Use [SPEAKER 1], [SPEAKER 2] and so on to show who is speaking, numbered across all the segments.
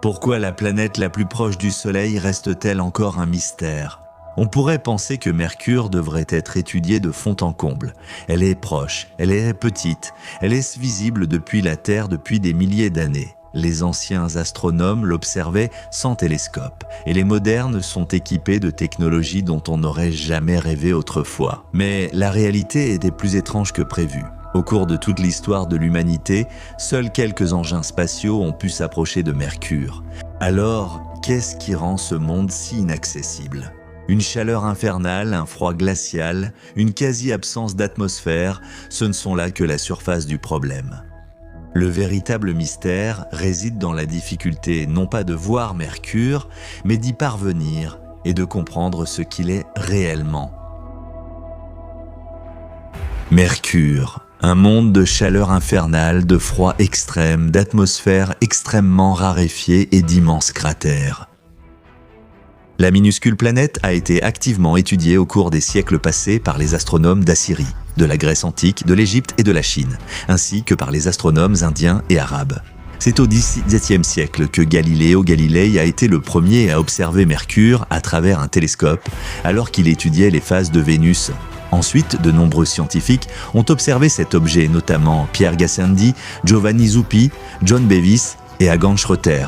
[SPEAKER 1] Pourquoi la planète la plus proche du Soleil reste-t-elle encore un mystère? On pourrait penser que Mercure devrait être étudiée de fond en comble. Elle est proche, elle est petite, elle est visible depuis la Terre depuis des milliers d'années. Les anciens astronomes l'observaient sans télescope, et les modernes sont équipés de technologies dont on n'aurait jamais rêvé autrefois. Mais la réalité était plus étrange que prévu. Au cours de toute l'histoire de l'humanité, seuls quelques engins spatiaux ont pu s'approcher de Mercure. Alors, qu'est-ce qui rend ce monde si inaccessible ? Une chaleur infernale, un froid glacial, une quasi-absence d'atmosphère, ce ne sont là que la surface du problème. Le véritable mystère réside dans la difficulté non pas de voir Mercure, mais d'y parvenir et de comprendre ce qu'il est réellement. Mercure, un monde de chaleur infernale, de froid extrême, d'atmosphère extrêmement raréfiée et d'immenses cratères. La minuscule planète a été activement étudiée au cours des siècles passés par les astronomes d'Assyrie, de la Grèce antique, de l'Égypte et de la Chine, ainsi que par les astronomes indiens et arabes. C'est au XVIIe siècle que Galileo Galilei a été le premier à observer Mercure à travers un télescope, alors qu'il étudiait les phases de Vénus. Ensuite, de nombreux scientifiques ont observé cet objet, notamment Pierre Gassendi, Giovanni Zuppi, John Bevis et Agan Schroeter.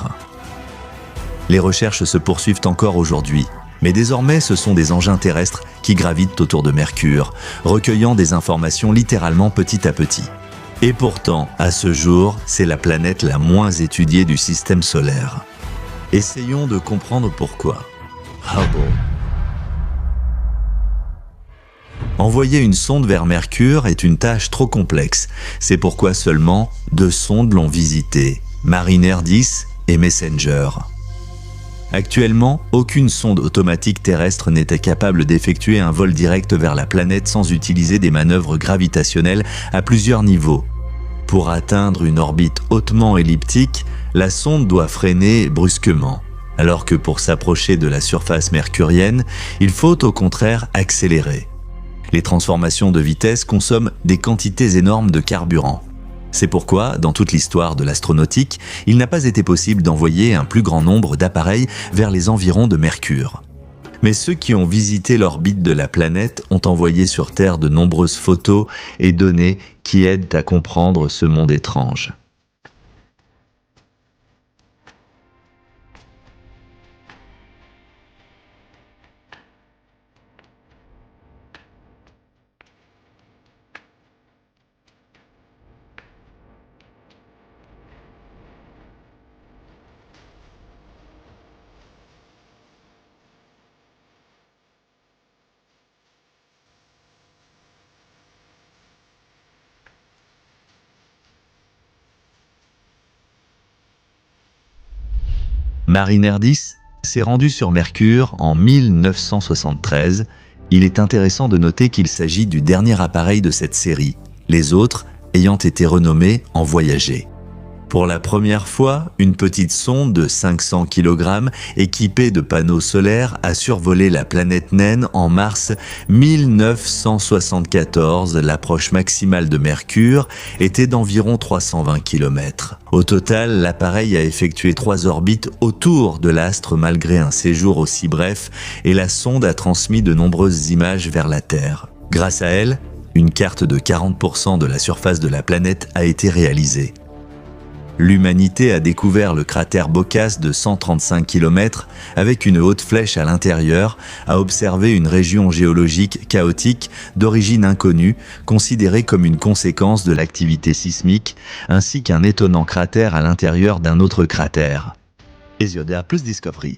[SPEAKER 1] Les recherches se poursuivent encore aujourd'hui, mais désormais ce sont des engins terrestres qui gravitent autour de Mercure, recueillant des informations littéralement petit à petit. Et pourtant, à ce jour, c'est la planète la moins étudiée du système solaire. Essayons de comprendre pourquoi. Hubble. Envoyer une sonde vers Mercure est une tâche trop complexe. C'est pourquoi seulement 2 sondes l'ont visité, Mariner 10 et Messenger. Actuellement, aucune sonde automatique terrestre n'était capable d'effectuer un vol direct vers la planète sans utiliser des manœuvres gravitationnelles à plusieurs niveaux. Pour atteindre une orbite hautement elliptique, la sonde doit freiner brusquement, alors que pour s'approcher de la surface mercurienne, il faut au contraire accélérer. Les transformations de vitesse consomment des quantités énormes de carburant. C'est pourquoi, dans toute l'histoire de l'astronautique, il n'a pas été possible d'envoyer un plus grand nombre d'appareils vers les environs de Mercure. Mais ceux qui ont visité l'orbite de la planète ont envoyé sur Terre de nombreuses photos et données qui aident à comprendre ce monde étrange. Mariner 10 s'est rendu sur Mercure en 1973. Il est intéressant de noter qu'il s'agit du dernier appareil de cette série, les autres ayant été renommés en Voyager. Pour la première fois, une petite sonde de 500 kg équipée de panneaux solaires a survolé la planète naine en mars 1974. L'approche maximale de Mercure était d'environ 320 km. Au total, l'appareil a effectué 3 orbites autour de l'astre malgré un séjour aussi bref et la sonde a transmis de nombreuses images vers la Terre. Grâce à elle, une carte de 40% de la surface de la planète a été réalisée. L'humanité a découvert le cratère Bocas de 135 km avec une haute flèche à l'intérieur, a observé une région géologique chaotique d'origine inconnue, considérée comme une conséquence de l'activité sismique, ainsi qu'un étonnant cratère à l'intérieur d'un autre cratère. Hesiodea plus Discovery.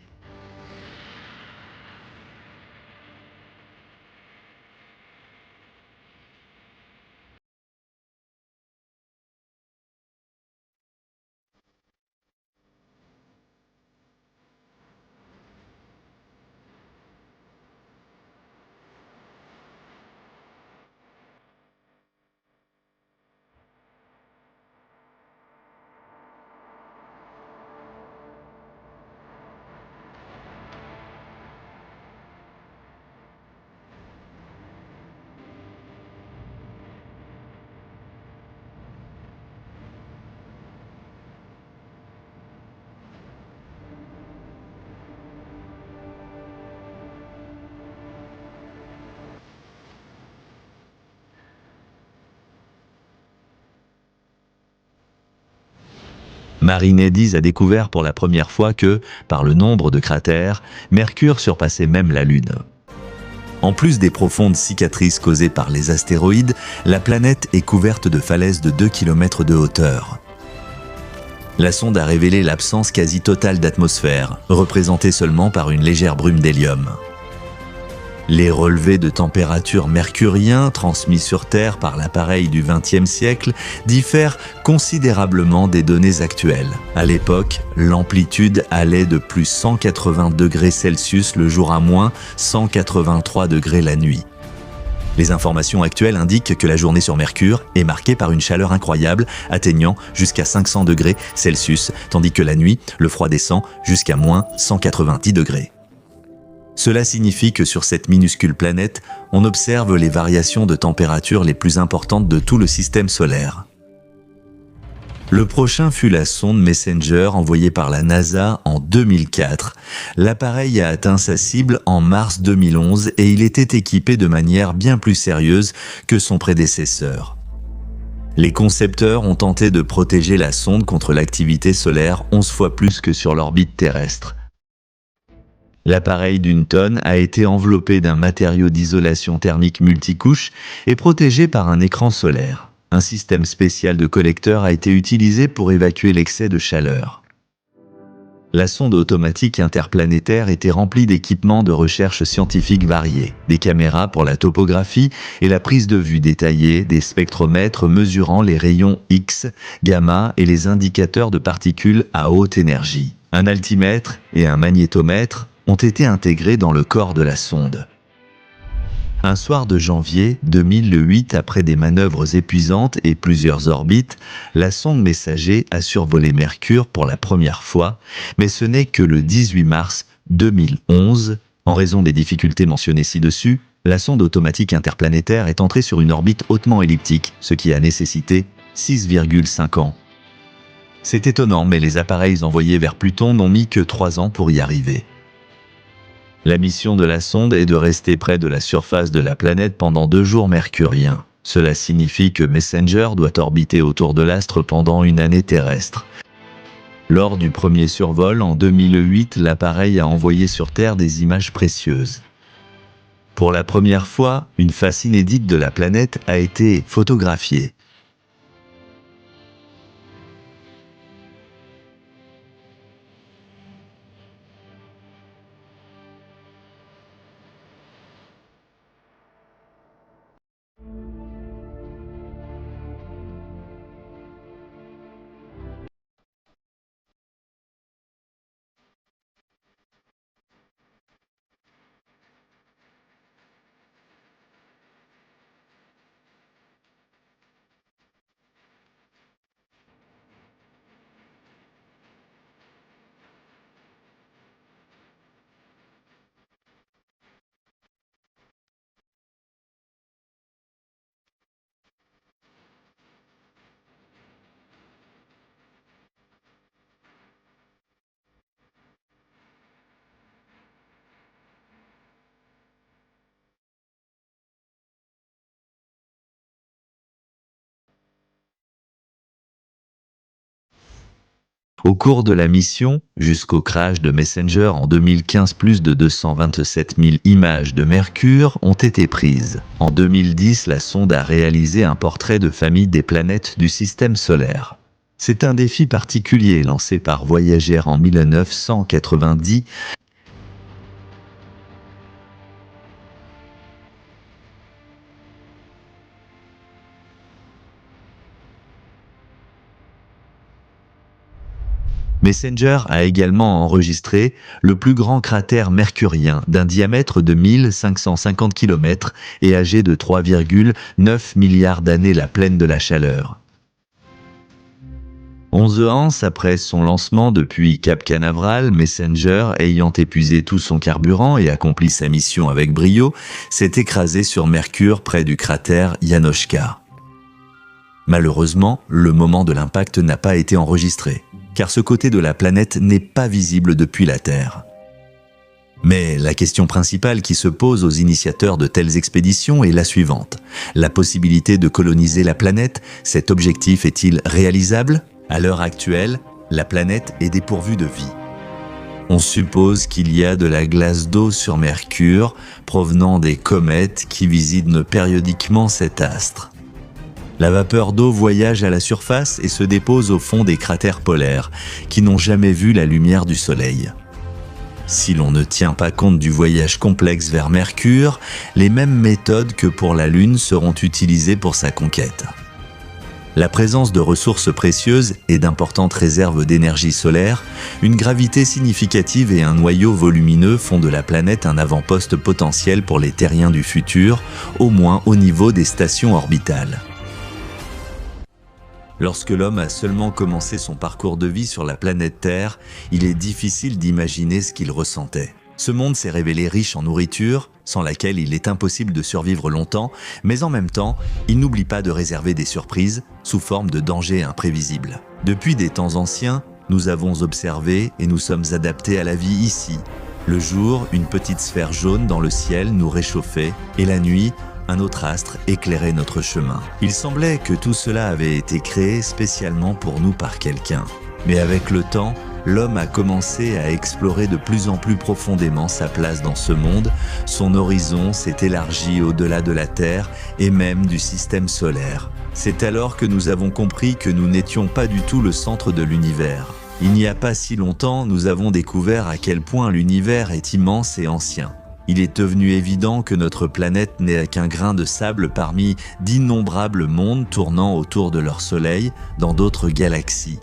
[SPEAKER 1] Marinidis a découvert pour la première fois que, par le nombre de cratères, Mercure surpassait même la Lune. En plus des profondes cicatrices causées par les astéroïdes, la planète est couverte de falaises de 2 km de hauteur. La sonde a révélé l'absence quasi totale d'atmosphère, représentée seulement par une légère brume d'hélium. Les relevés de température mercurien transmis sur Terre par l'appareil du XXe siècle diffèrent considérablement des données actuelles. À l'époque, l'amplitude allait de plus 180 degrés Celsius le jour à moins 183 degrés la nuit. Les informations actuelles indiquent que la journée sur Mercure est marquée par une chaleur incroyable, atteignant jusqu'à 500 degrés Celsius, tandis que la nuit, le froid descend jusqu'à moins 190 degrés. Cela signifie que sur cette minuscule planète, on observe les variations de température les plus importantes de tout le système solaire. Le prochain fut la sonde Messenger envoyée par la NASA en 2004. L'appareil a atteint sa cible en mars 2011 et il était équipé de manière bien plus sérieuse que son prédécesseur. Les concepteurs ont tenté de protéger la sonde contre l'activité solaire 11 fois plus que sur l'orbite terrestre. L'appareil d'une tonne a été enveloppé d'un matériau d'isolation thermique multicouche et protégé par un écran solaire. Un système spécial de collecteur a été utilisé pour évacuer l'excès de chaleur. La sonde automatique interplanétaire était remplie d'équipements de recherche scientifique variés, des caméras pour la topographie et la prise de vue détaillée, des spectromètres mesurant les rayons X, gamma et les indicateurs de particules à haute énergie. Un altimètre et un magnétomètre ont été intégrés dans le corps de la sonde. Un soir de janvier 2008, après des manœuvres épuisantes et plusieurs orbites, la sonde Messager a survolé Mercure pour la première fois, mais ce n'est que le 18 mars 2011. En raison des difficultés mentionnées ci-dessus, la sonde automatique interplanétaire est entrée sur une orbite hautement elliptique, ce qui a nécessité 6,5 ans. C'est étonnant, mais les appareils envoyés vers Pluton n'ont mis que 3 ans pour y arriver. La mission de la sonde est de rester près de la surface de la planète pendant 2 jours mercuriens. Cela signifie que Messenger doit orbiter autour de l'astre pendant une année terrestre. Lors du premier survol en 2008, l'appareil a envoyé sur Terre des images précieuses. Pour la première fois, une face inédite de la planète a été photographiée. Au cours de la mission, jusqu'au crash de Messenger en 2015, plus de 227 000 images de Mercure ont été prises. En 2010, la sonde a réalisé un portrait de famille des planètes du système solaire. C'est un défi particulier lancé par Voyager en 1990. Messenger a également enregistré le plus grand cratère mercurien d'un diamètre de 1550 km et âgé de 3,9 milliards d'années, la plaine de la chaleur. 11 ans après son lancement depuis Cap Canaveral, Messenger, ayant épuisé tout son carburant et accompli sa mission avec brio, s'est écrasé sur Mercure près du cratère Yanochka. Malheureusement, le moment de l'impact n'a pas été enregistré, car ce côté de la planète n'est pas visible depuis la Terre. Mais la question principale qui se pose aux initiateurs de telles expéditions est la suivante. La possibilité de coloniser la planète, cet objectif est-il réalisable ? À l'heure actuelle, la planète est dépourvue de vie. On suppose qu'il y a de la glace d'eau sur Mercure provenant des comètes qui visitent périodiquement cet astre. La vapeur d'eau voyage à la surface et se dépose au fond des cratères polaires qui n'ont jamais vu la lumière du Soleil. Si l'on ne tient pas compte du voyage complexe vers Mercure, les mêmes méthodes que pour la Lune seront utilisées pour sa conquête. La présence de ressources précieuses et d'importantes réserves d'énergie solaire, une gravité significative et un noyau volumineux font de la planète un avant-poste potentiel pour les terriens du futur, au moins au niveau des stations orbitales. Lorsque l'homme a seulement commencé son parcours de vie sur la planète Terre, il est difficile d'imaginer ce qu'il ressentait. Ce monde s'est révélé riche en nourriture, sans laquelle il est impossible de survivre longtemps, mais en même temps, il n'oublie pas de réserver des surprises sous forme de dangers imprévisibles. Depuis des temps anciens, nous avons observé et nous sommes adaptés à la vie ici. Le jour, une petite sphère jaune dans le ciel nous réchauffait, et la nuit, un autre astre éclairait notre chemin. Il semblait que tout cela avait été créé spécialement pour nous par quelqu'un. Mais avec le temps, l'homme a commencé à explorer de plus en plus profondément sa place dans ce monde, son horizon s'est élargi au-delà de la Terre et même du système solaire. C'est alors que nous avons compris que nous n'étions pas du tout le centre de l'univers. Il n'y a pas si longtemps, nous avons découvert à quel point l'univers est immense et ancien. Il est devenu évident que notre planète n'est qu'un grain de sable parmi d'innombrables mondes tournant autour de leur soleil dans d'autres galaxies.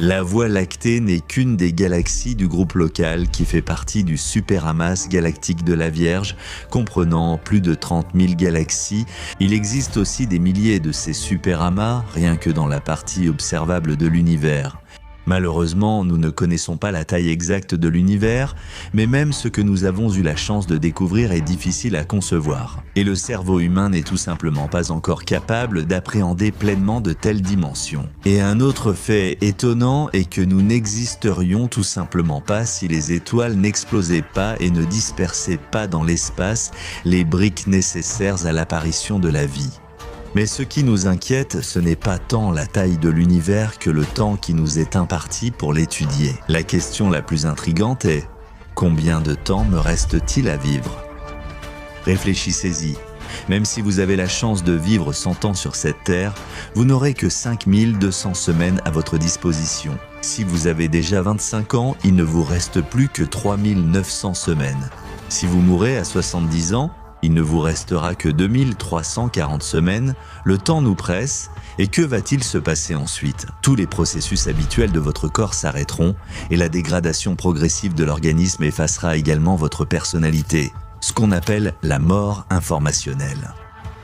[SPEAKER 1] La Voie lactée n'est qu'une des galaxies du groupe local qui fait partie du superamas galactique de la Vierge, comprenant plus de 30 000 galaxies. Il existe aussi des milliers de ces superamas, rien que dans la partie observable de l'univers. Malheureusement, nous ne connaissons pas la taille exacte de l'univers, mais même ce que nous avons eu la chance de découvrir est difficile à concevoir. Et le cerveau humain n'est tout simplement pas encore capable d'appréhender pleinement de telles dimensions. Et un autre fait étonnant est que nous n'existerions tout simplement pas si les étoiles n'explosaient pas et ne dispersaient pas dans l'espace les briques nécessaires à l'apparition de la vie. Mais ce qui nous inquiète, ce n'est pas tant la taille de l'univers que le temps qui nous est imparti pour l'étudier. La question la plus intrigante est « Combien de temps me reste-t-il à vivre ?» Réfléchissez-y. Même si vous avez la chance de vivre 100 ans sur cette terre, vous n'aurez que 5200 semaines à votre disposition. Si vous avez déjà 25 ans, il ne vous reste plus que 3900 semaines. Si vous mourrez à 70 ans, il ne vous restera que 2340 semaines, le temps nous presse, et que va-t-il se passer ensuite? Tous les processus habituels de votre corps s'arrêteront, et la dégradation progressive de l'organisme effacera également votre personnalité, ce qu'on appelle la mort informationnelle.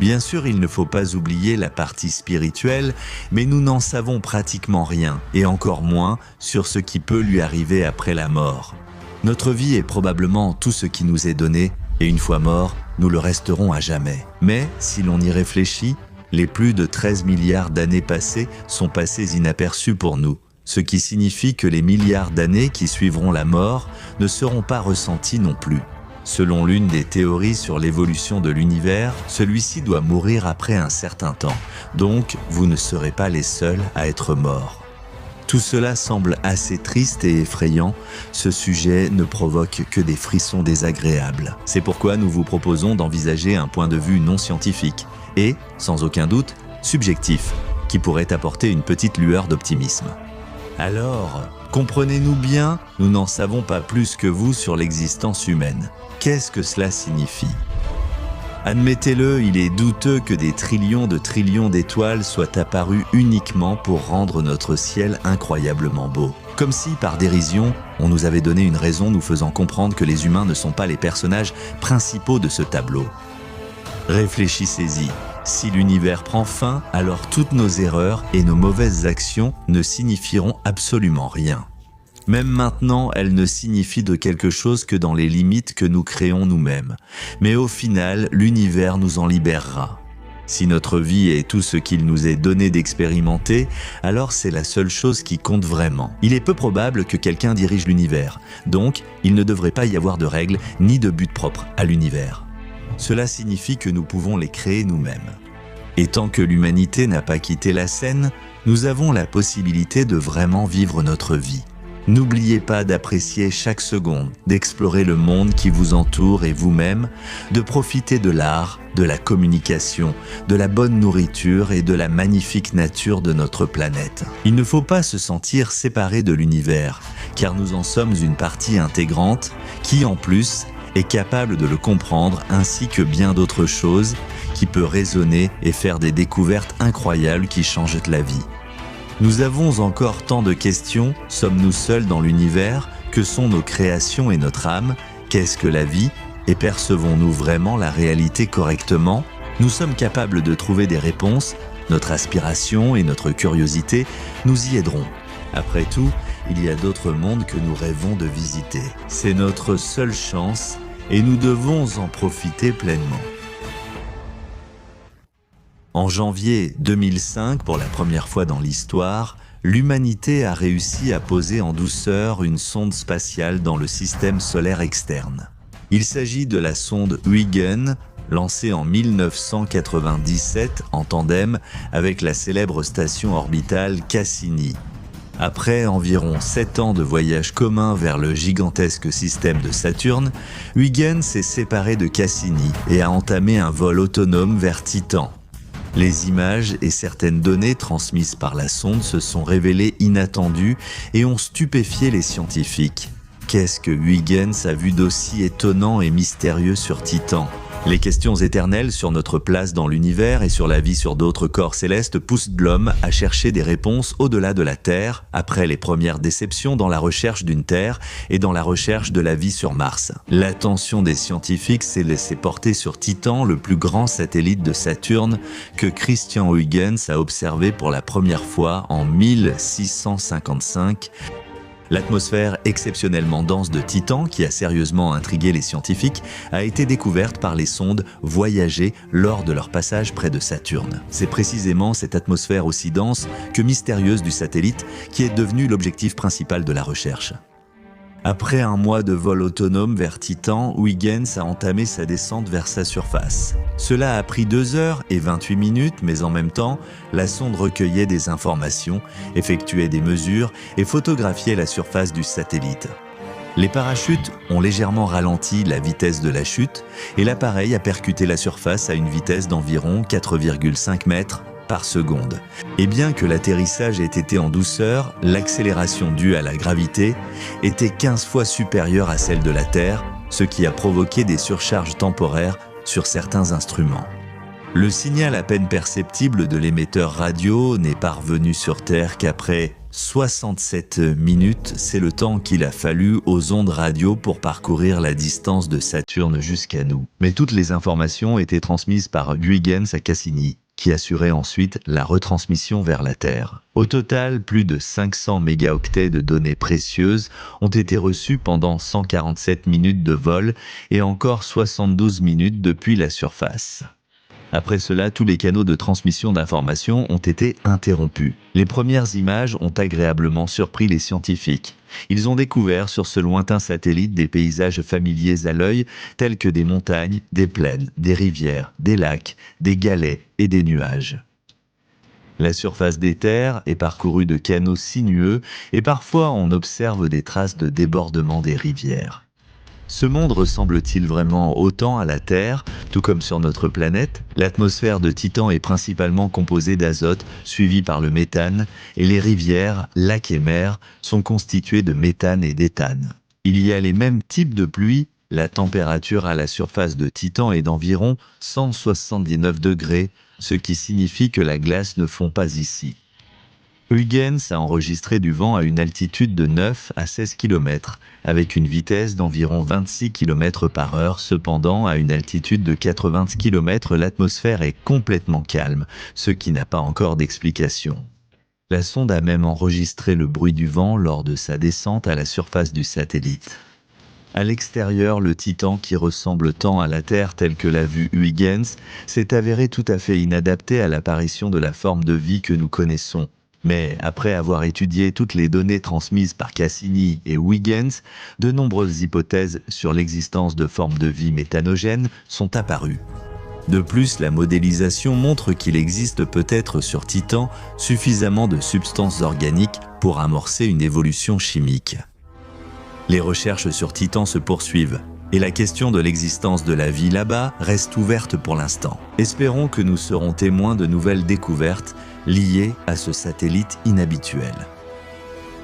[SPEAKER 1] Bien sûr, il ne faut pas oublier la partie spirituelle, mais nous n'en savons pratiquement rien, et encore moins sur ce qui peut lui arriver après la mort. Notre vie est probablement tout ce qui nous est donné, et une fois mort, nous le resterons à jamais. Mais, si l'on y réfléchit, les plus de 13 milliards d'années passées sont passées inaperçues pour nous, ce qui signifie que les milliards d'années qui suivront la mort ne seront pas ressenties non plus. Selon l'une des théories sur l'évolution de l'univers, celui-ci doit mourir après un certain temps, donc vous ne serez pas les seuls à être morts. Tout cela semble assez triste et effrayant, ce sujet ne provoque que des frissons désagréables. C'est pourquoi nous vous proposons d'envisager un point de vue non scientifique et, sans aucun doute, subjectif, qui pourrait apporter une petite lueur d'optimisme. Alors, comprenez-nous bien, nous n'en savons pas plus que vous sur l'existence humaine. Qu'est-ce que cela signifie ? Admettez-le, il est douteux que des trillions d'étoiles soient apparues uniquement pour rendre notre ciel incroyablement beau. Comme si, par dérision, on nous avait donné une raison nous faisant comprendre que les humains ne sont pas les personnages principaux de ce tableau. Réfléchissez-y. Si l'univers prend fin, alors toutes nos erreurs et nos mauvaises actions ne signifieront absolument rien. Même maintenant, elles ne signifient de quelque chose que dans les limites que nous créons nous-mêmes. Mais au final, l'univers nous en libérera. Si notre vie est tout ce qu'il nous est donné d'expérimenter, alors c'est la seule chose qui compte vraiment. Il est peu probable que quelqu'un dirige l'univers, donc il ne devrait pas y avoir de règles ni de but propre à l'univers. Cela signifie que nous pouvons les créer nous-mêmes. Et tant que l'humanité n'a pas quitté la scène, nous avons la possibilité de vraiment vivre notre vie. N'oubliez pas d'apprécier chaque seconde, d'explorer le monde qui vous entoure et vous-même, de profiter de l'art, de la communication, de la bonne nourriture et de la magnifique nature de notre planète. Il ne faut pas se sentir séparé de l'univers, car nous en sommes une partie intégrante qui, en plus, est capable de le comprendre ainsi que bien d'autres choses, qui peut raisonner et faire des découvertes incroyables qui changent la vie. Nous avons encore tant de questions. Sommes-nous seuls dans l'univers? Que sont nos créations et notre âme? Qu'est-ce que la vie? Et percevons-nous vraiment la réalité correctement? Nous sommes capables de trouver des réponses. Notre aspiration et notre curiosité nous y aideront. Après tout, il y a d'autres mondes que nous rêvons de visiter. C'est notre seule chance et nous devons en profiter pleinement. En janvier 2005, pour la première fois dans l'histoire, l'humanité a réussi à poser en douceur une sonde spatiale dans le système solaire externe. Il s'agit de la sonde Huygens, lancée en 1997 en tandem avec la célèbre station orbitale Cassini. Après environ 7 ans de voyage commun vers le gigantesque système de Saturne, Huygens s'est séparé de Cassini et a entamé un vol autonome vers Titan. Les images et certaines données transmises par la sonde se sont révélées inattendues et ont stupéfié les scientifiques. Qu'est-ce que Huygens a vu d'aussi étonnant et mystérieux sur Titan? Les questions éternelles sur notre place dans l'univers et sur la vie sur d'autres corps célestes poussent l'homme à chercher des réponses au-delà de la Terre, après les premières déceptions dans la recherche d'une Terre et dans la recherche de la vie sur Mars. L'attention des scientifiques s'est laissée porter sur Titan, le plus grand satellite de Saturne que Christian Huygens a observé pour la première fois en 1655. L'atmosphère exceptionnellement dense de Titan, qui a sérieusement intrigué les scientifiques, a été découverte par les sondes Voyager lors de leur passage près de Saturne. C'est précisément cette atmosphère aussi dense que mystérieuse du satellite qui est devenue l'objectif principal de la recherche. Après un mois de vol autonome vers Titan, Huygens a entamé sa descente vers sa surface. Cela a pris 2h28, mais en même temps, la sonde recueillait des informations, effectuait des mesures et photographiait la surface du satellite. Les parachutes ont légèrement ralenti la vitesse de la chute et l'appareil a percuté la surface à une vitesse d'environ 4,5 mètres par seconde. Et bien que l'atterrissage ait été en douceur, l'accélération due à la gravité était 15 fois supérieure à celle de la Terre, ce qui a provoqué des surcharges temporaires sur certains instruments. Le signal à peine perceptible de l'émetteur radio n'est parvenu sur Terre qu'après 67 minutes, c'est le temps qu'il a fallu aux ondes radio pour parcourir la distance de Saturne jusqu'à nous. Mais toutes les informations étaient transmises par Huygens à Cassini, qui assurait ensuite la retransmission vers la Terre. Au total, plus de 500 mégaoctets de données précieuses ont été reçus pendant 147 minutes de vol et encore 72 minutes depuis la surface. Après cela, tous les canaux de transmission d'informations ont été interrompus. Les premières images ont agréablement surpris les scientifiques. Ils ont découvert sur ce lointain satellite des paysages familiers à l'œil, tels que des montagnes, des plaines, des rivières, des lacs, des galets et des nuages. La surface des terres est parcourue de canaux sinueux et parfois on observe des traces de débordement des rivières. Ce monde ressemble-t-il vraiment autant à la Terre, tout comme sur notre planète? L'atmosphère de Titan est principalement composée d'azote, suivie par le méthane, et les rivières, lacs et mers sont constituées de méthane et d'éthane. Il y a les mêmes types de pluie. La température à la surface de Titan est d'environ 179 degrés, ce qui signifie que la glace ne fond pas ici. Huygens a enregistré du vent à une altitude de 9 à 16 km, avec une vitesse d'environ 26 km par heure. Cependant, à une altitude de 80 km, l'atmosphère est complètement calme, ce qui n'a pas encore d'explication. La sonde a même enregistré le bruit du vent lors de sa descente à la surface du satellite. À l'extérieur, le Titan, qui ressemble tant à la Terre telle que l'a vu Huygens, s'est avéré tout à fait inadapté à l'apparition de la forme de vie que nous connaissons. Mais après avoir étudié toutes les données transmises par Cassini et Huygens, de nombreuses hypothèses sur l'existence de formes de vie méthanogènes sont apparues. De plus, la modélisation montre qu'il existe peut-être sur Titan suffisamment de substances organiques pour amorcer une évolution chimique. Les recherches sur Titan se poursuivent et la question de l'existence de la vie là-bas reste ouverte pour l'instant. Espérons que nous serons témoins de nouvelles découvertes liées à ce satellite inhabituel.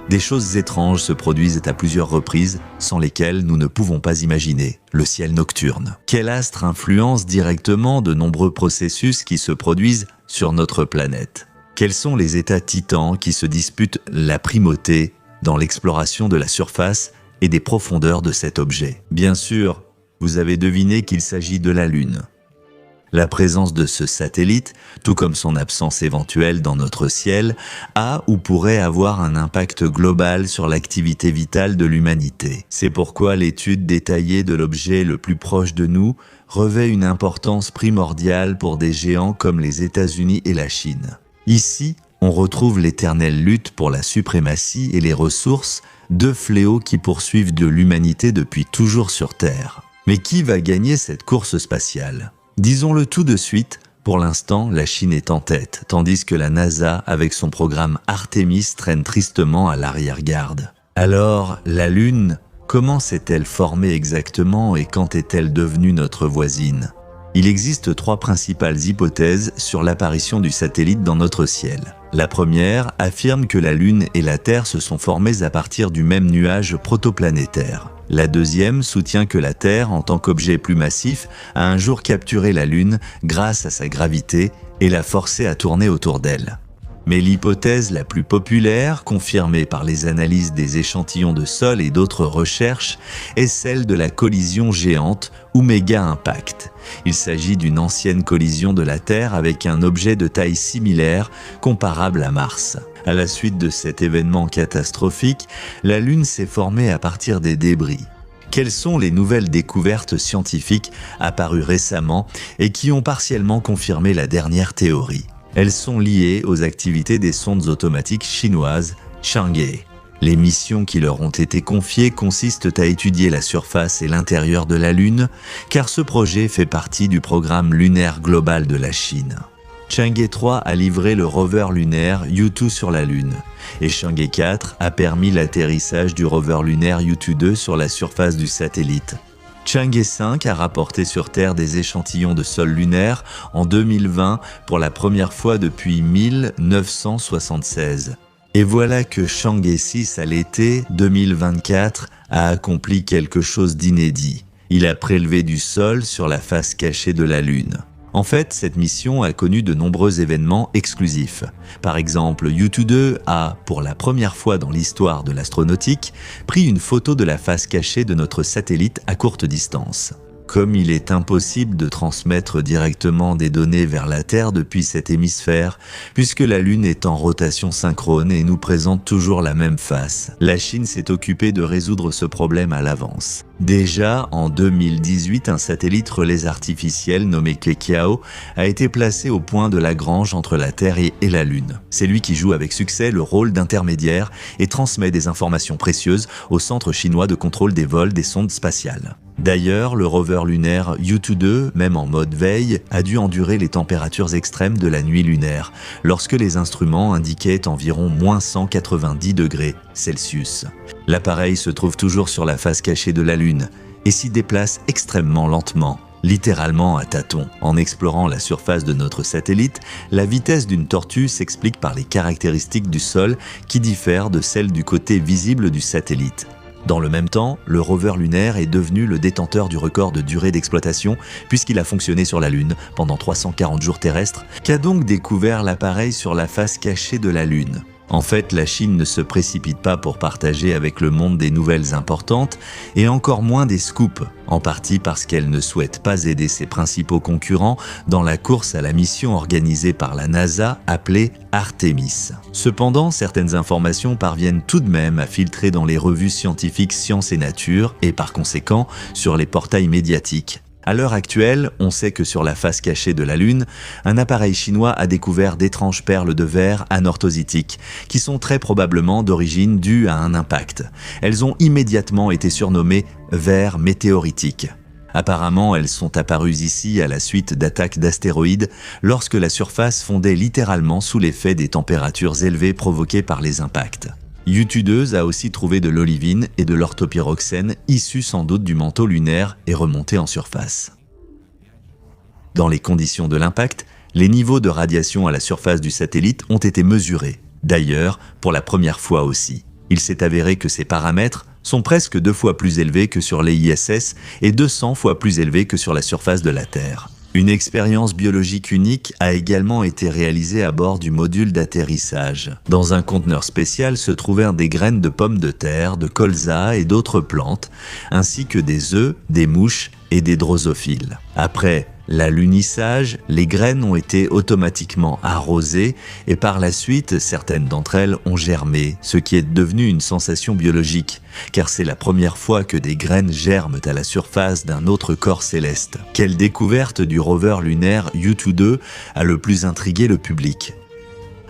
[SPEAKER 1] Des choses étranges se produisent à plusieurs reprises sans lesquelles nous ne pouvons pas imaginer le ciel nocturne. Quel astre influence directement de nombreux processus qui se produisent sur notre planète? Quels sont les états titans qui se disputent la primauté dans l'exploration de la surface et des profondeurs de cet objet? Bien sûr, vous avez deviné qu'il s'agit de la Lune. La présence de ce satellite, tout comme son absence éventuelle dans notre ciel, a ou pourrait avoir un impact global sur l'activité vitale de l'humanité. C'est pourquoi l'étude détaillée de l'objet le plus proche de nous revêt une importance primordiale pour des géants comme les États-Unis et la Chine. Ici, on retrouve l'éternelle lutte pour la suprématie et les ressources, deux fléaux qui poursuivent de l'humanité depuis toujours sur Terre. Mais qui va gagner cette course spatiale ? Disons-le tout de suite, pour l'instant, la Chine est en tête, tandis que la NASA, avec son programme Artemis, traîne tristement à l'arrière-garde. Alors, la Lune, comment s'est-elle formée exactement et quand est-elle devenue notre voisine ? Il existe trois principales hypothèses sur l'apparition du satellite dans notre ciel. La première affirme que la Lune et la Terre se sont formées à partir du même nuage protoplanétaire. La deuxième soutient que la Terre, en tant qu'objet plus massif, a un jour capturé la Lune grâce à sa gravité et l'a forcée à tourner autour d'elle. Mais l'hypothèse la plus populaire, confirmée par les analyses des échantillons de sol et d'autres recherches, est celle de la collision géante ou méga-impact. Il s'agit d'une ancienne collision de la Terre avec un objet de taille similaire, comparable à Mars. À la suite de cet événement catastrophique, la Lune s'est formée à partir des débris. Quelles sont les nouvelles découvertes scientifiques apparues récemment et qui ont partiellement confirmé la dernière théorie ? Elles sont liées aux activités des sondes automatiques chinoises Chang'e. Les missions qui leur ont été confiées consistent à étudier la surface et l'intérieur de la Lune, car ce projet fait partie du programme lunaire global de la Chine. Chang'e 3 a livré le rover lunaire Yutu sur la Lune, et Chang'e 4 a permis l'atterrissage du rover lunaire Yutu 2 sur la surface du satellite. Chang'e 5 a rapporté sur Terre des échantillons de sol lunaire en 2020 pour la première fois depuis 1976. Et voilà que Chang'e 6 à l'été 2024 a accompli quelque chose d'inédit. Il a prélevé du sol sur la face cachée de la Lune. En fait, cette mission a connu de nombreux événements exclusifs. Par exemple, Yutu 2 a, pour la première fois dans l'histoire de l'astronautique, pris une photo de la face cachée de notre satellite à courte distance. Comme il est impossible de transmettre directement des données vers la Terre depuis cet hémisphère, puisque la Lune est en rotation synchrone et nous présente toujours la même face, la Chine s'est occupée de résoudre ce problème à l'avance. Déjà, en 2018, un satellite relais artificiel nommé Kekiao a été placé au point de Lagrange entre la Terre et la Lune. C'est lui qui joue avec succès le rôle d'intermédiaire et transmet des informations précieuses au centre chinois de contrôle des vols des sondes spatiales. D'ailleurs, le rover lunaire Yutu 2, même en mode veille, a dû endurer les températures extrêmes de la nuit lunaire, lorsque les instruments indiquaient environ moins 190 degrés Celsius. L'appareil se trouve toujours sur la face cachée de la Lune et s'y déplace extrêmement lentement, littéralement à tâtons. En explorant la surface de notre satellite, la vitesse d'une tortue s'explique par les caractéristiques du sol qui diffèrent de celles du côté visible du satellite. Dans le même temps, le rover lunaire est devenu le détenteur du record de durée d'exploitation puisqu'il a fonctionné sur la Lune pendant 340 jours terrestres, qu'a donc découvert l'appareil sur la face cachée de la Lune. En fait, la Chine ne se précipite pas pour partager avec le monde des nouvelles importantes et encore moins des scoops, en partie parce qu'elle ne souhaite pas aider ses principaux concurrents dans la course à la mission organisée par la NASA appelée Artemis. Cependant, certaines informations parviennent tout de même à filtrer dans les revues scientifiques Science et Nature et par conséquent sur les portails médiatiques. À l'heure actuelle, on sait que sur la face cachée de la Lune, un appareil chinois a découvert d'étranges perles de verre anorthositiques, qui sont très probablement d'origine due à un impact. Elles ont immédiatement été surnommées verres météoritiques. Apparemment, elles sont apparues ici à la suite d'attaques d'astéroïdes lorsque la surface fondait littéralement sous l'effet des températures élevées provoquées par les impacts. Youtudeuse a aussi trouvé de l'olivine et de l'orthopyroxène issus sans doute du manteau lunaire et remontés en surface. Dans les conditions de l'impact, les niveaux de radiation à la surface du satellite ont été mesurés, d'ailleurs pour la première fois aussi. Il s'est avéré que ces paramètres sont presque 2 fois plus élevés que sur les ISS et 200 fois plus élevés que sur la surface de la Terre. Une expérience biologique unique a également été réalisée à bord du module d'atterrissage. Dans un conteneur spécial se trouvèrent des graines de pommes de terre, de colza et d'autres plantes, ainsi que des œufs, des mouches et des drosophiles. Après l'alunissage, les graines ont été automatiquement arrosées et par la suite, certaines d'entre elles ont germé, ce qui est devenu une sensation biologique, car c'est la première fois que des graines germent à la surface d'un autre corps céleste. Quelle découverte du rover lunaire Yutu-2 a le plus intrigué le public?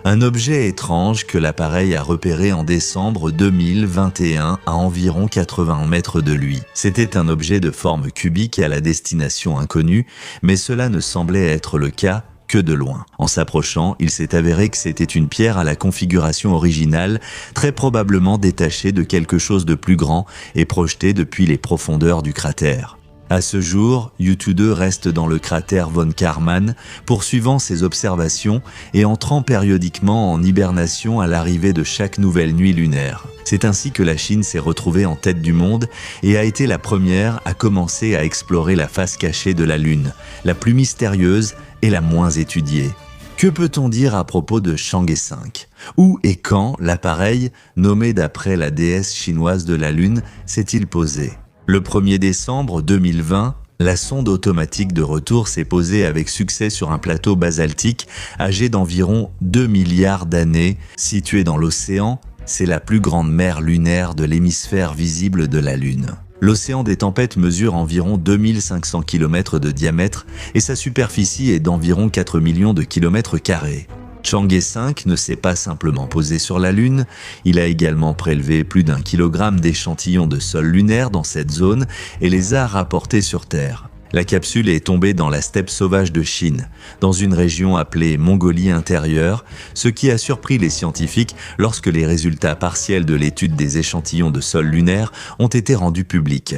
[SPEAKER 1] Un objet étrange que l'appareil a repéré en décembre 2021 à environ 80 mètres de lui. C'était un objet de forme cubique à la destination inconnue, mais cela ne semblait être le cas que de loin. En s'approchant, il s'est avéré que c'était une pierre à la configuration originale, très probablement détachée de quelque chose de plus grand et projetée depuis les profondeurs du cratère. À ce jour, Yutu-2 reste dans le cratère von Karman, poursuivant ses observations et entrant périodiquement en hibernation à l'arrivée de chaque nouvelle nuit lunaire. C'est ainsi que la Chine s'est retrouvée en tête du monde et a été la première à commencer à explorer la face cachée de la Lune, la plus mystérieuse et la moins étudiée. Que peut-on dire à propos de Chang'e 5 ? Où et quand l'appareil, nommé d'après la déesse chinoise de la Lune, s'est-il posé ? Le 1er décembre 2020, la sonde automatique de retour s'est posée avec succès sur un plateau basaltique âgé d'environ 2 milliards d'années, situé dans l'océan. C'est la plus grande mer lunaire de l'hémisphère visible de la Lune. L'océan des tempêtes mesure environ 2500 km de diamètre et sa superficie est d'environ 4 millions de kilomètres carrés. Chang'e 5 ne s'est pas simplement posé sur la Lune, il a également prélevé plus d'1 kilogramme d'échantillons de sol lunaire dans cette zone et les a rapportés sur Terre. La capsule est tombée dans la steppe sauvage de Chine, dans une région appelée Mongolie intérieure, ce qui a surpris les scientifiques lorsque les résultats partiels de l'étude des échantillons de sol lunaire ont été rendus publics.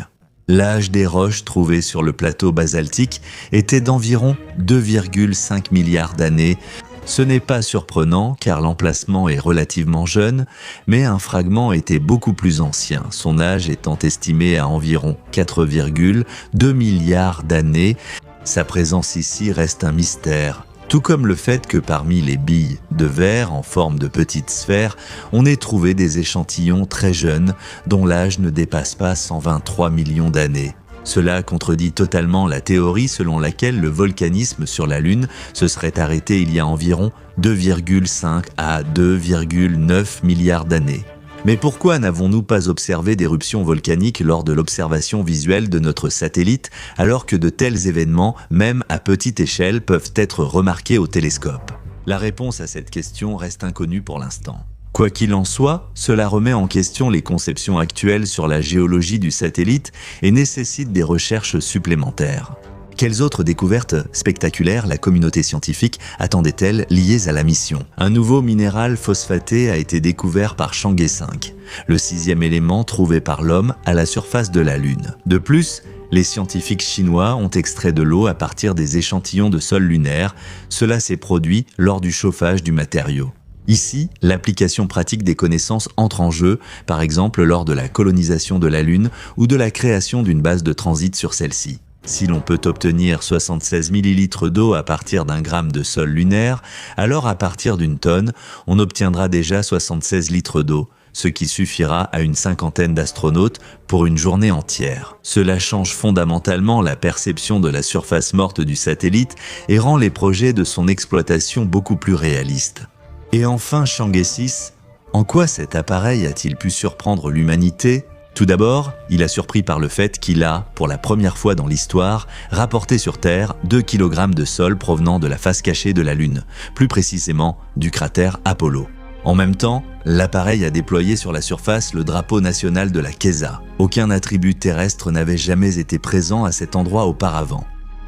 [SPEAKER 1] L'âge des roches trouvées sur le plateau basaltique était d'environ 2,5 milliards d'années. Ce n'est pas surprenant car l'emplacement est relativement jeune, mais un fragment était beaucoup plus ancien, son âge étant estimé à environ 4,2 milliards d'années. Sa présence ici reste un mystère, tout comme le fait que parmi les billes de verre en forme de petites sphères, on ait trouvé des échantillons très jeunes dont l'âge ne dépasse pas 123 millions d'années. Cela contredit totalement la théorie selon laquelle le volcanisme sur la Lune se serait arrêté il y a environ 2,5 à 2,9 milliards d'années. Mais pourquoi n'avons-nous pas observé d'éruptions volcaniques lors de l'observation visuelle de notre satellite, alors que de tels événements, même à petite échelle, peuvent être remarqués au télescope? La réponse à cette question reste inconnue pour l'instant. Quoi qu'il en soit, cela remet en question les conceptions actuelles sur la géologie du satellite et nécessite des recherches supplémentaires. Quelles autres découvertes spectaculaires la communauté scientifique attendait-elle liées à la mission? Un nouveau minéral phosphaté a été découvert par Chang'e 5, le 6e élément trouvé par l'homme à la surface de la Lune. De plus, les scientifiques chinois ont extrait de l'eau à partir des échantillons de sol lunaire. Cela s'est produit lors du chauffage du matériau. Ici, l'application pratique des connaissances entre en jeu, par exemple lors de la colonisation de la Lune ou de la création d'une base de transit sur celle-ci. Si l'on peut obtenir 76 ml d'eau à partir d'1 gramme de sol lunaire, alors à partir d'1 tonne, on obtiendra déjà 76 litres d'eau, ce qui suffira à une 50aine d'astronautes pour une journée entière. Cela change fondamentalement la perception de la surface morte du satellite et rend les projets de son exploitation beaucoup plus réalistes. Et enfin Chang'e 6, en quoi cet appareil a-t-il pu surprendre l'humanité? Tout d'abord, il a surpris par le fait qu'il a, pour la première fois dans l'histoire, rapporté sur Terre 2 kg de sol provenant de la face cachée de la Lune, plus précisément du cratère Apollo. En même temps, l'appareil a déployé sur la surface le drapeau national de la Kesa. Aucun attribut terrestre n'avait jamais été présent à cet endroit auparavant.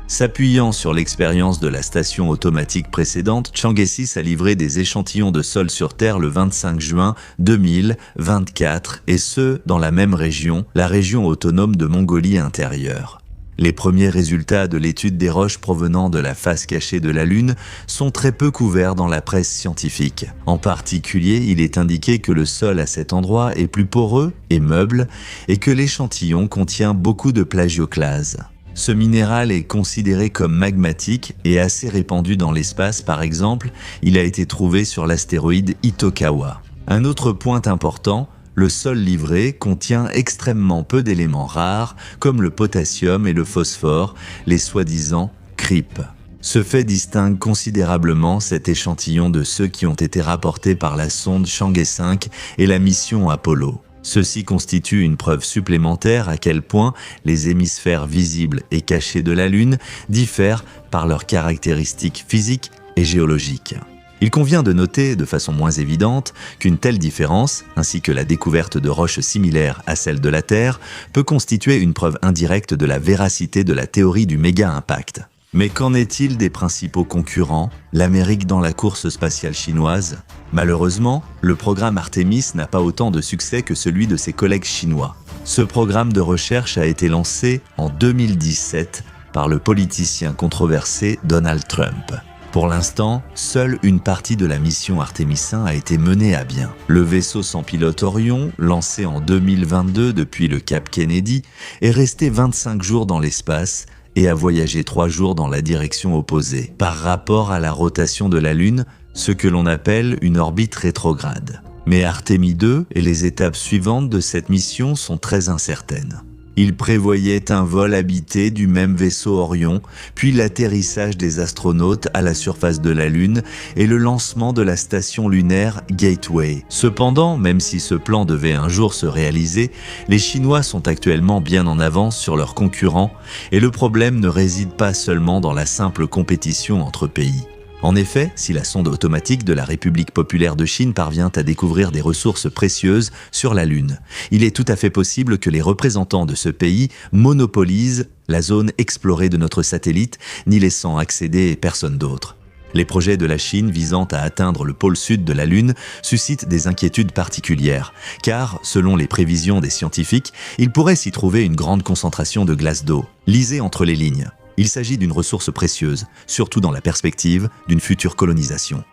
[SPEAKER 1] S'appuyant sur l'expérience de la station automatique précédente, Chang'e 6 a livré des échantillons de sol sur Terre le 25 juin 2024, et ce, dans la même région, la région autonome de Mongolie intérieure. Les premiers résultats de l'étude des roches provenant de la face cachée de la Lune sont très peu couverts dans la presse scientifique. En particulier, il est indiqué que le sol à cet endroit est plus poreux et meuble et que l'échantillon contient beaucoup de plagioclase. Ce minéral est considéré comme magmatique et assez répandu dans l'espace. Par exemple, il a été trouvé sur l'astéroïde Itokawa. Un autre point important, le sol livré contient extrêmement peu d'éléments rares comme le potassium et le phosphore, les soi-disant CRIP. Ce fait distingue considérablement cet échantillon de ceux qui ont été rapportés par la sonde Chang'e 5 et la mission Apollo. Ceci constitue une preuve supplémentaire à quel point les hémisphères visibles et cachés de la Lune diffèrent par leurs caractéristiques physiques et géologiques. Il convient de noter de façon moins évidente qu'une telle différence, ainsi que la découverte de roches similaires à celles de la Terre, peut constituer une preuve indirecte de la véracité de la théorie du méga-impact. Mais qu'en est-il des principaux concurrents, l'Amérique dans la course spatiale chinoise? Malheureusement, le programme Artemis n'a pas autant de succès que celui de ses collègues chinois. Ce programme de recherche a été lancé en 2017 par le politicien controversé Donald Trump. Pour l'instant, seule une partie de la mission Artemis 1 a été menée à bien. Le vaisseau sans pilote Orion, lancé en 2022 depuis le Cap Kennedy, est resté 25 jours dans l'espace et a voyagé 3 jours dans la direction opposée, par rapport à la rotation de la Lune, ce que l'on appelle une orbite rétrograde. Mais Artemis 2 et les étapes suivantes de cette mission sont très incertaines. Il prévoyait un vol habité du même vaisseau Orion, puis l'atterrissage des astronautes à la surface de la Lune et le lancement de la station lunaire Gateway. Cependant, même si ce plan devait un jour se réaliser, les Chinois sont actuellement bien en avance sur leurs concurrents et le problème ne réside pas seulement dans la simple compétition entre pays. En effet, si la sonde automatique de la République populaire de Chine parvient à découvrir des ressources précieuses sur la Lune, il est tout à fait possible que les représentants de ce pays monopolisent la zone explorée de notre satellite, n'y laissant accéder personne d'autre. Les projets de la Chine visant à atteindre le pôle sud de la Lune suscitent des inquiétudes particulières, car, selon les prévisions des scientifiques, il pourrait s'y trouver une grande concentration de glace d'eau. Lisez entre les lignes. Il s'agit d'une ressource précieuse, surtout dans la perspective d'une future colonisation.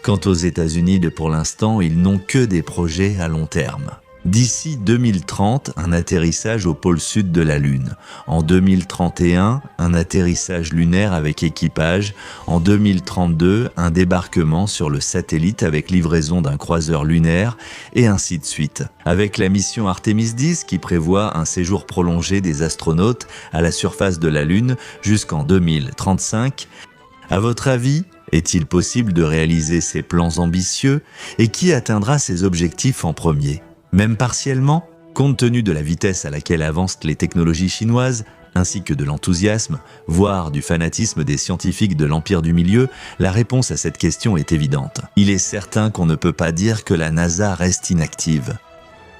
[SPEAKER 1] Quant aux États-Unis, pour l'instant, ils n'ont que des projets à long terme. D'ici 2030, un atterrissage au pôle sud de la Lune. En 2031, un atterrissage lunaire avec équipage. En 2032, un débarquement sur le satellite avec livraison d'un croiseur lunaire, et ainsi de suite. Avec la mission Artemis 10 qui prévoit un séjour prolongé des astronautes à la surface de la Lune jusqu'en 2035. À votre avis, est-il possible de réaliser ces plans ambitieux et qui atteindra ces objectifs en premier ? Même partiellement, compte tenu de la vitesse à laquelle avancent les technologies chinoises, ainsi que de l'enthousiasme, voire du fanatisme des scientifiques de l'Empire du Milieu, la réponse à cette question est évidente. Il est certain qu'on ne peut pas dire que la NASA reste inactive.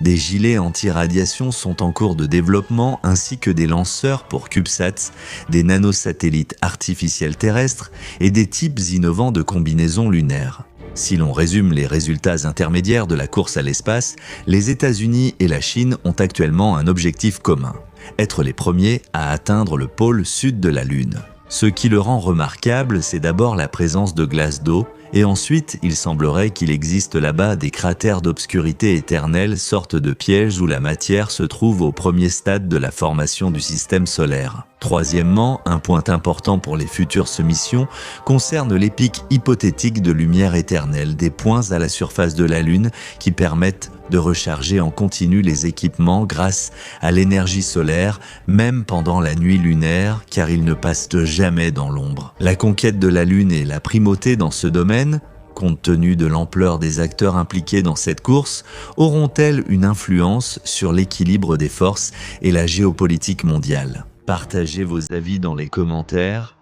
[SPEAKER 1] Des gilets anti-radiation sont en cours de développement ainsi que des lanceurs pour CubeSats, des nanosatellites artificiels terrestres et des types innovants de combinaisons lunaires. Si l'on résume les résultats intermédiaires de la course à l'espace, les États-Unis et la Chine ont actuellement un objectif commun, être les premiers à atteindre le pôle sud de la Lune. Ce qui le rend remarquable, c'est d'abord la présence de glace d'eau, et ensuite, il semblerait qu'il existe là-bas des cratères d'obscurité éternelle, sortes de pièges où la matière se trouve au premier stade de la formation du système solaire. Troisièmement, un point important pour les futures missions concerne les pics hypothétiques de lumière éternelle, des points à la surface de la Lune qui permettent de recharger en continu les équipements grâce à l'énergie solaire, même pendant la nuit lunaire, car ils ne passent jamais dans l'ombre. La conquête de la Lune et la primauté dans ce domaine, compte tenu de l'ampleur des acteurs impliqués dans cette course, auront-elles une influence sur l'équilibre des forces et la géopolitique mondiale ? Partagez vos avis dans les commentaires.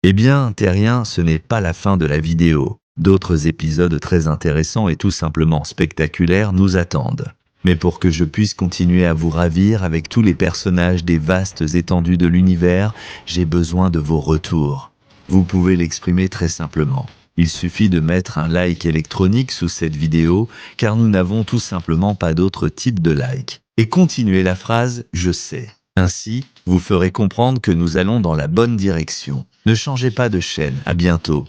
[SPEAKER 1] Eh bien, terrien, ce n'est pas la fin de la vidéo. D'autres épisodes très intéressants et tout simplement spectaculaires nous attendent. Mais pour que je puisse continuer à vous ravir avec tous les personnages des vastes étendues de l'univers, j'ai besoin de vos retours. Vous pouvez l'exprimer très simplement. Il suffit de mettre un like électronique sous cette vidéo, car nous n'avons tout simplement pas d'autre type de like. Et continuez la phrase « Je sais ». Ainsi, vous ferez comprendre que nous allons dans la bonne direction. Ne changez pas de chaîne, à bientôt.